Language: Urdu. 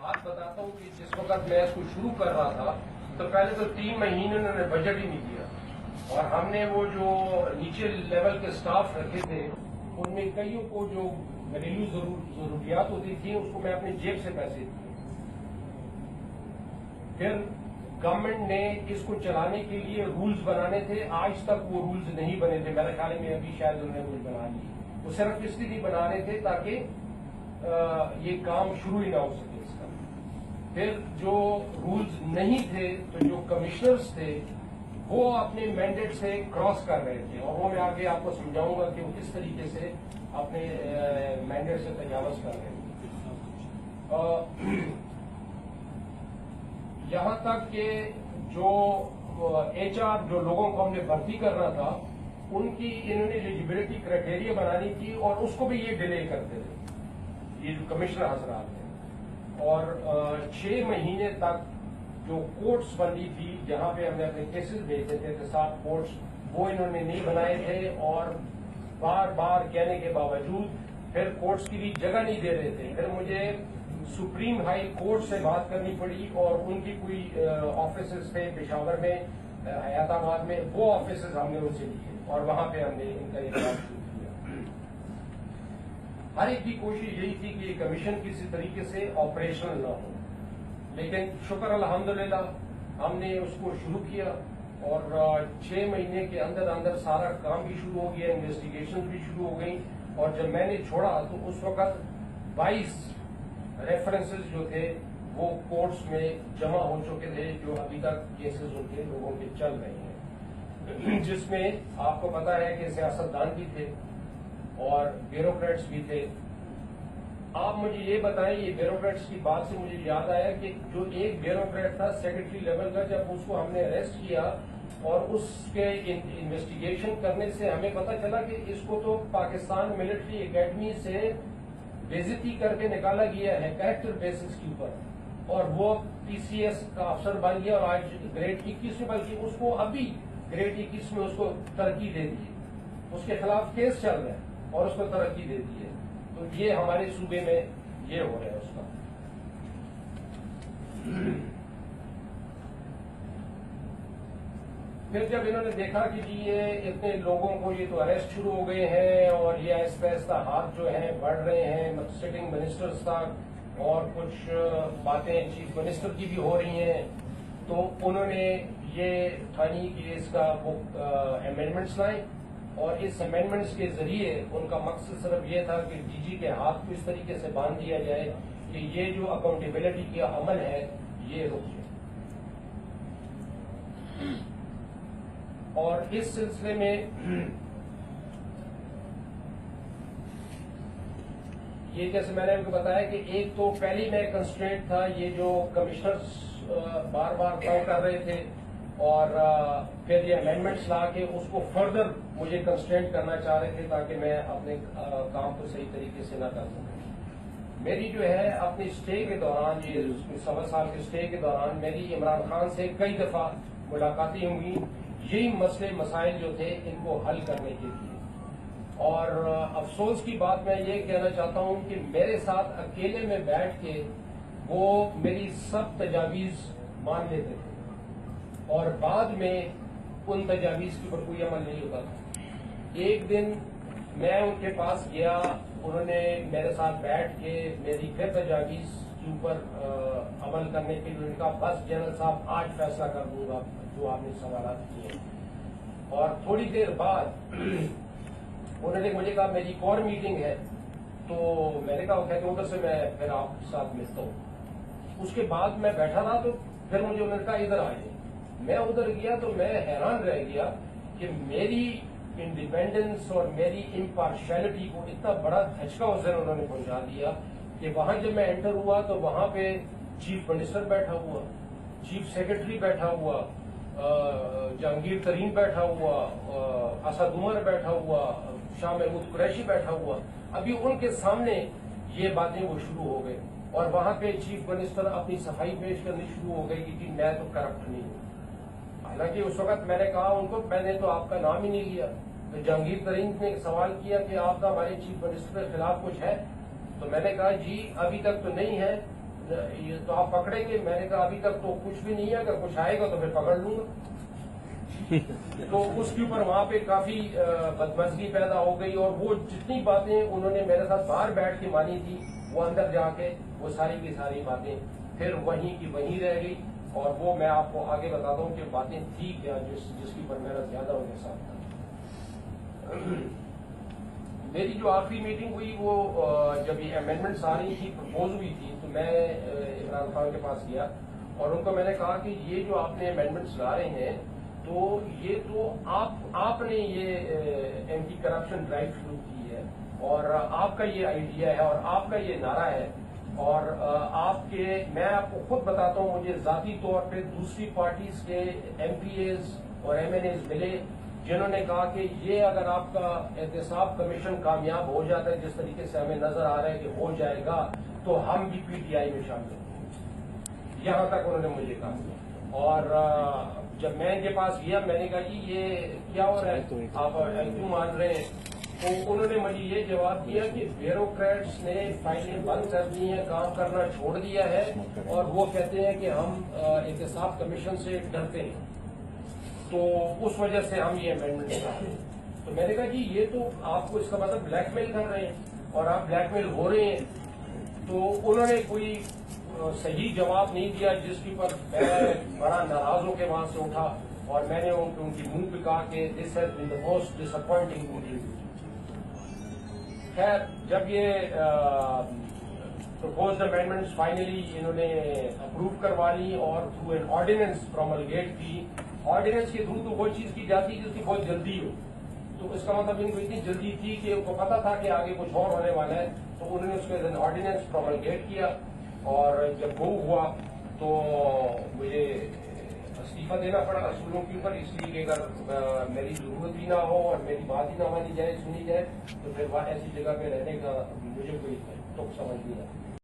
بات بتاتا ہوں کہ جس وقت میں اس کو شروع کر رہا تھا تو پہلے تو 3 مہینے انہوں نے بجٹ ہی نہیں دیا، اور ہم نے وہ جو نیچے لیول کے سٹاف رکھے تھے ان میں کئیوں کو جو گھریلو ضروریات ہوتی تھی اس کو میں اپنی جیب سے پیسے دیے۔ پھر گورنمنٹ نے اس کو چلانے کے لیے رولز بنانے تھے، آج تک وہ رولز نہیں بنے تھے، میرے خیال میں ابھی شاید انہوں نے رول بنا لیے۔ وہ صرف اس لیے بنا رہے تھے تاکہ یہ کام شروع ہی نہ ہو سکے اس کا۔ پھر جو رولز نہیں تھے تو جو کمشنرز تھے وہ اپنے مینڈیٹ سے کراس کر رہے تھے، اور وہ میں آگے آپ کو سمجھاؤں گا کہ وہ کس طریقے سے اپنے مینڈیٹ سے تجاوز کر رہے تھے۔ یہاں تک کہ جو ایچ آر جو لوگوں کو ہم نے بھرتی کرنا تھا ان کی انہوں نے ایلیجیبلٹی کرائٹیریا بنانی تھی، اور اس کو بھی یہ ڈیلے کرتے تھے یہ جو کمشنر حضرات ہیں۔ اور 6 مہینے تک جو کورٹس بنی تھی جہاں پہ ہم نے اپنے کیسز بھیجتے تھے احتساب کورٹس، وہ انہوں نے نہیں بنائے تھے، اور بار بار کہنے کے باوجود پھر کورٹس کی بھی جگہ نہیں دے رہے تھے۔ پھر مجھے سپریم ہائی کورٹ سے بات کرنی پڑی، اور ان کی کوئی آفیسز تھے پشاور میں، حیات آباد میں، وہ آفیسز ہم نے ان سے لیے اور وہاں پہ ہم نے ان کا اجلاس شروع کیا۔ ہر ایک کی کوشش یہی تھی کہ یہ کمیشن کسی طریقے سے آپریشنل نہ ہو، لیکن شکر الحمدللہ ہم نے اس کو شروع کیا، اور 6 مہینے کے اندر اندر سارا کام بھی شروع ہو گیا، انویسٹیگیشن بھی شروع ہو گئی، اور جب میں نے چھوڑا تو اس وقت 22 ریفرنسز جو تھے وہ کورٹس میں جمع ہو چکے تھے، جو ابھی تک کیسز ان کے لوگوں کے چل رہے ہیں، جس میں آپ کو پتا ہے کہ سیاستدان بھی تھے اور بیوروکریٹس بھی تھے۔ آپ مجھے یہ بتائیں، یہ بیوروکریٹس کی بات سے مجھے یاد آیا کہ جو ایک بیوروکریٹ تھا سیکرٹری لیول کا، جب اس کو ہم نے اریسٹ کیا اور اس کے انویسٹیگیشن کرنے سے ہمیں پتا چلا کہ اس کو تو پاکستان ملٹری اکیڈمی سے بےعزتی کر کے نکالا گیا ہے کریکٹر بیسس کے اوپر، اور وہ پی سی ایس کا افسر بن گیا، اور آج گریڈ 21 میں، بلکہ اس کو ابھی گریڈ 21 میں اس کو ترقی دے دی ہے، اس کے خلاف کیس چل رہا ہے اور اس کو ترقی دے دی ہے۔ تو یہ ہمارے صوبے میں یہ ہو رہا ہے اس کا۔ پھر جب انہوں نے دیکھا کہ جی یہ اتنے لوگوں کو یہ تو اریسٹ شروع ہو گئے ہیں، اور یہ آہستہ آہستہ ہاتھ جو ہیں بڑھ رہے ہیں سٹنگ منسٹرز تک، اور کچھ باتیں چیف منسٹر کی بھی ہو رہی ہیں، تو انہوں نے یہ ٹھانی کہ اس کا وہ امینڈمنٹس لائیں، اور اس امینڈمنٹس کے ذریعے ان کا مقصد صرف یہ تھا کہ ڈی جی کے ہاتھ کو اس طریقے سے باندھ دیا جائے کہ یہ جو اکاؤنٹیبلٹی کا عمل ہے یہ رک جائے۔ اور اس سلسلے میں یہ جیسے میں نے آپ کو بتایا کہ ایک تو پہلی میں کنسٹرینٹ تھا یہ جو کمشنرز بار بار طے کر رہے تھے، اور پھر یہ امینڈمنٹس لا کے اس کو فردر مجھے کنسٹرینٹ کرنا چاہ رہے تھے تاکہ میں اپنے کام کو صحیح طریقے سے نہ کر سکوں۔ میری جو ہے اپنی اسٹے کے دوران، یہ 1.25 سال کے اسٹے کے دوران میری عمران خان سے کئی دفعہ ملاقاتیں ہوئی، یہی مسئلے مسائل جو تھے ان کو حل کرنے کے لیے۔ اور افسوس کی بات میں یہ کہنا چاہتا ہوں کہ میرے ساتھ اکیلے میں بیٹھ کے وہ میری سب تجاویز مان لیتے تھے، اور بعد میں ان تجاویز کے اوپر کوئی عمل نہیں ہوتا تھا۔ ایک دن میں ان کے پاس گیا، انہوں نے میرے ساتھ بیٹھ کے میری پھر تجاویز کے اوپر عمل کرنے کے لیے کہا بس جنرل صاحب آج فیصلہ کر دوں گا جو آپ نے سوالات کیے، اور تھوڑی دیر بعد انہوں نے مجھے کہا میری ایک اور میٹنگ ہے، تو میں نے کہا وہ کہتے ادھر سے میں پھر آپ کے ساتھ ملتا ہوں۔ اس کے بعد میں بیٹھا رہا تو پھر مجھے انہوں نے کہا ادھر آئیے۔ میں ادھر گیا تو میں حیران رہ گیا کہ میری انڈیپینڈنس اور میری امپارشلٹی کو اتنا بڑا دھچکا اس دن انہوں نے پہنچا دیا کہ وہاں جب میں انٹر ہوا تو وہاں پہ چیف منسٹر بیٹھا ہوا، چیف سیکرٹری بیٹھا ہوا، جہانگیر ترین بیٹھا ہوا، اسد عمر بیٹھا ہوا، شاہ محمود قریشی بیٹھا ہوا، ابھی ان کے سامنے یہ باتیں وہ شروع ہو گئی، اور وہاں پہ چیف منسٹر اپنی صفائی پیش کرنی شروع ہو گئی کہ میں تو کرپٹ نہیں ہوں۔ حالانکہ اس وقت میں نے کہا ان کو میں نے تو آپ کا نام ہی نہیں لیا۔ تو جہانگیر ترین نے سوال کیا کہ آپ کا ہمارے چیف منسٹر کے خلاف کچھ ہے، تو میں نے کہا جی ابھی تک تو نہیں ہے، یہ تو آپ پکڑیں گے. میں نے کہا ابھی تک تو کچھ بھی نہیں ہے, اگر کچھ آئے گا تو پھر پکڑ لوں گا. تو اس کے اوپر وہاں پہ کافی بدمزگی پیدا ہو گئی, اور وہ جتنی باتیں انہوں نے میرے ساتھ باہر بیٹھ کے مانی تھی وہ اندر جا کے وہ ساری کی ساری باتیں پھر وہیں کی وہیں رہ گئی. اور وہ میں آپ کو آگے بتاتا ہوں کہ باتیں تھی کیا جس کی پر میرا زیادہ ان کے ساتھ تھا. میری جو آخری میٹنگ ہوئی وہ جب یہ امینڈمنٹس آ رہی تھی, پرپوز ہوئی تھی, تو میں عمران خان کے پاس گیا اور ان کو میں نے کہا کہ یہ جو آپ نے امینڈمنٹس لا رہے ہیں تو یہ تو آپ نے یہ اینٹی کرپشن ڈرائیو شروع کی ہے, اور آپ کا یہ آئیڈیا ہے اور آپ کا یہ نعرہ ہے, اور میں آپ کو خود بتاتا ہوں, مجھے ذاتی طور پہ دوسری پارٹیز کے ایم پی ایز اور ایم این ایز ملے جنہوں نے کہا کہ یہ اگر آپ کا احتساب کمیشن کامیاب ہو جاتا ہے جس طریقے سے ہمیں نظر آ رہا ہے کہ ہو جائے گا تو ہم بھی پی ٹی آئی میں شامل ہوں گے. یہاں تک انہوں نے مجھے کہا. اور جب میں ان کے پاس گیا میں نے کہا جی یہ کیا ہو رہا ہے, آپ کیوں مان رہے ہیں؟ تو انہوں نے مجھے یہ جواب دیا کہ بیوروکریٹس نے فائلیں بند کر دی ہیں, کام کرنا چھوڑ دیا ہے, اور وہ کہتے ہیں کہ ہم احتساب کمیشن سے ڈرتے ہیں, تو اس وجہ سے ہم یہ امینڈمنٹ کر رہے ہیں. تو میں نے کہا جی یہ تو آپ کو اس کا مطلب بلیک میل کر رہے ہیں اور آپ بلیک میل ہو رہے ہیں. تو انہوں نے کوئی صحیح جواب نہیں دیا, جس کے اوپر میں بڑا ناراض ہو کے وہاں سے اٹھا, اور میں نے ان کی منہ پہ کہا کہ this has been the most disappointing meeting. خیر جب یہ پرپوزڈ امینڈمنٹس فائنلی انہوں نے اپروو کروا لی اور تھرو این آرڈیننس پروملگیٹ کی. آرڈیننس کے تھرو تو وہ چیز کی جاتی جس کی بہت جلدی ہو, تو اس کا مطلب ان کو اتنی جلدی تھی کہ ان کو پتا تھا کہ آگے کچھ اور ہونے والا ہے, تو انہوں نے اس کو آرڈیننس پروملگیٹ کیا. اور جب وہ ہوا تو مجھے استعفیٰ دینا پڑا اصولوں کے اوپر, اس لیے کہ اگر میری ضرورت بھی نہ ہو اور میری بات ہی نہ مانی جائے, سنی جائے, تو پھر ایسی جگہ پہ رہنے کا مجھے کوئی تک سمجھ نہیں آتا.